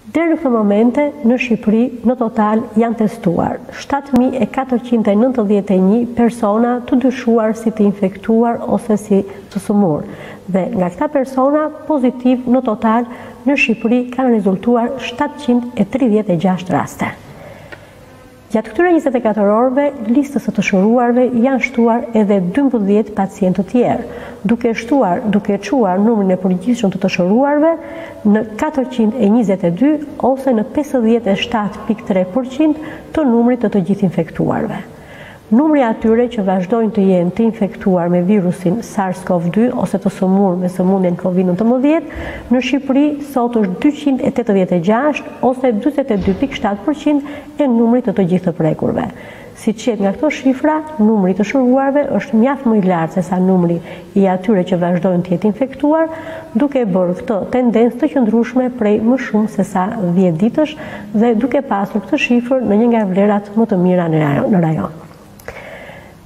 Deri në këtë momente, në Shqipëri, në total janë testuar 7.491 persona të dyshuar si të infektuar ose si të sëmurë. Dhe nga këta persona, pozitiv në total, në Shqipëri kanë rezultuar 736 raste. Gjatë këtyre 24 orëve, listës së të shëruarve janë shtuar edhe 12 pacientë të tjerë, duke quar numrin e përgjithshëm të shëruarve në 422 ose në 57.3% të numrit të gjithë infektuarve. Numri atyre që vazhdojnë të jenë të infektuar me virusin SARS-CoV-2 ose të sëmurë me sëmundjen COVID-19 në Shqipëri sot është 286 ose 42.7% e numrit të gjithë të prekurve. Si qet nga këto shifra, numri të shëruarve është mjaft më i lartë se sa numri i atyre që vazhdojnë të jetë infektuar, duke bërë këtë tendencë të qëndrueshme prej më shumë se sa 10 ditësh dhe duke pasur këtë shifër në një nga vlerat më të mira në rajon.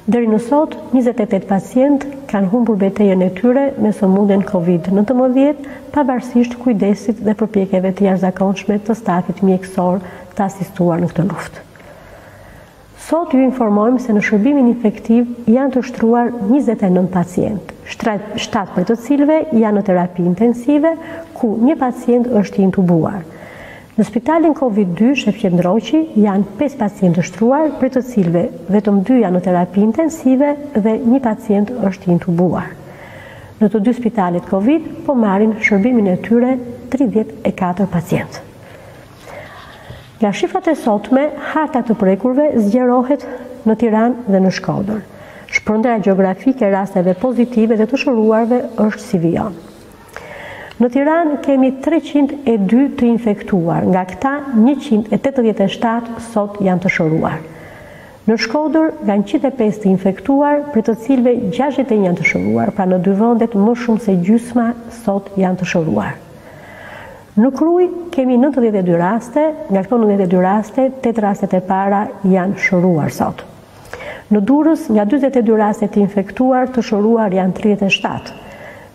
Deri në sot, 28 pacientë kanë humbur betejën e tyre me sëmundjen COVID-19, pavarësisht kujdesit dhe përpjekjeve të jashtëzakonshme të stafit mjekësor të asistuar në këtë luftë. Sot ju informojmë se në shërbimin infektiv janë të shtruar 29 pacientë, 7 prej të cilëve janë në terapi intensive, ku një pacient është i intubuar. Në spitalin COVID-2 Shefqet Ndroqi janë 5 pacientë të shtruar, për të cilëve vetëm 2 janë në terapi intensive dhe një pacient është i intubuar. Në të 2 spitalet COVID po marrin shërbimin e tyre 34 pacientë. Nga shifrat e sotme, harta të prekurve zgjerohet në Tiranë dhe në Shkodër. Shpërndera gjeografike e rasteve pozitive dhe të shëruarve është si vijon. Në Tiranë kemi 302 të infektuar, nga këta 187 sot janë të shëruar. Në Shkodër janë 105 të infektuar, për të cilëve 61 janë të shëruar, pra në 2 vendet më shumë se gjysma sot janë të shëruar. Në Krujë kemi 92 raste, nga këto 92 raste, 8 rastet e para janë shëruar sot. Në Durrës nga 42 raste të infektuar, të shëruar janë 37.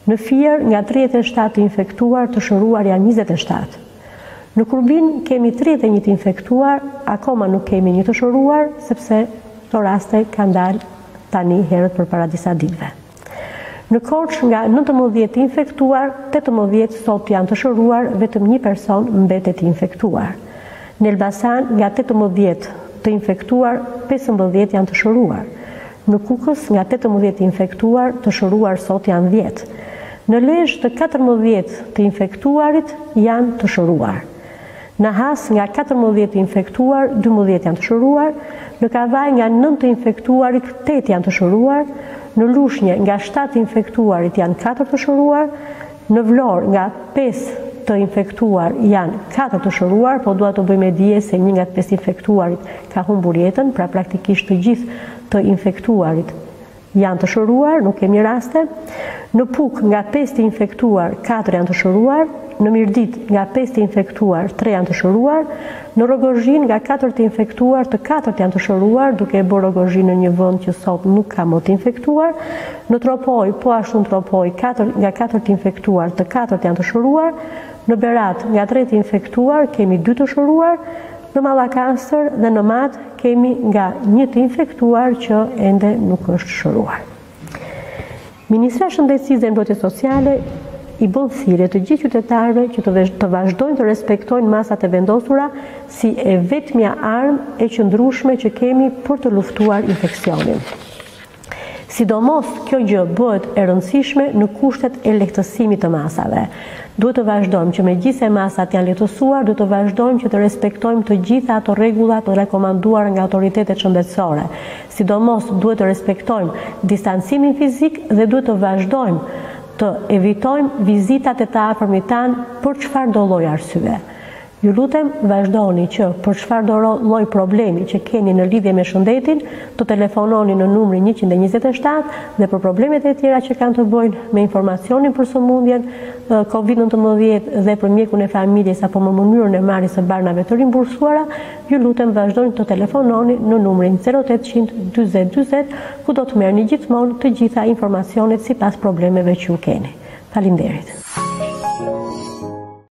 Në Fier nga 37 të infektuar, të shëruar janë 27. Në Kurbin kemi 31 të infektuar, akoma nuk kemi një të shëruar, sepse këto raste kanë dalë tani herët përpara disa ditëve. Në Korçë nga 19 të infektuar, 18 sot janë të shëruar, vetëm një person mbetet i infektuar. Në Elbasan nga 18 të infektuar, 15 janë të shëruar. Në Kukës nga 18 të infektuar, të shëruar sot janë 10. Në Lezhë të 14 të infektuarit janë të shëruar. Në Has nga 14 të infektuar, 12 janë të shëruar. Në Kavaj nga 9 të infektuarit, 8 janë të shëruar. Në Lushnjë nga 7 të infektuarit janë 4 të shëruar. Në Vlorë nga 5 të infektuar janë 4 të shëruar, po dua të bëjmë dije se një nga 5 infektuarit ka humbur jetën, pra praktikisht të gjithë të infektuarit janë të shëruar, nuk kemi raste. Në Puk nga 5 të infektuar, 4 janë të shëruar. Në Mirdit nga 5 të infektuar, 3 janë të shëruar. Në Rogozhin nga 4 të infektuar, të 4 janë të shëruar, duke bërë Rogozhin në një vend që sot nuk ka më të infektuar. Në Tropoj, po ashtu në Tropoj, nga 4 të infektuar, të 4 janë të shëruar. Në Berat nga 3 të infektuar, kemi 2 të shëruar. Në Mallakastër dhe në Mat kemi nga 1 të infektuar që ende nuk është shëruar. Ministria e Shëndetësisë dhe Mbrojtjes Sociale i bën thirrje të gjithë qytetarëve që të vazhdojnë të respektojnë masat e vendosura si e vetmja armë e qëndrueshme që kemi për të luftuar infeksionin. Sidomos kjo gjë bëhet e rëndësishme në kushtet e lehtësimit të masave. Duhet të vazhdojmë që megjithëse masat janë lehtësuar, duhet të vazhdojmë që të respektojmë të gjitha ato rregullat të rekomanduara nga autoritetet shëndetësore. Sidomos duhet të respektojmë distancimin fizik dhe duhet të vazhdojmë të evitojmë vizitat e të afërmit tanë për çfarëdo lloj arsye. Ju lutem, vazhdoni që për çfarëdo lloj problemi që keni në lidhje me shëndetin, të telefononi në numrin 127 dhe për problemet e tjera që kanë të bëjnë me informacionin për sëmundjen COVID-19 dhe për mjekun e familjes apo më mënyrën e marrjes së barnave të rimbursuara, ju lutem vazhdoni të telefononi në numrin 0800 40 40, ku do të merrni gjithmonë të gjitha informacionet sipas problemeve që ju keni. Faleminderit.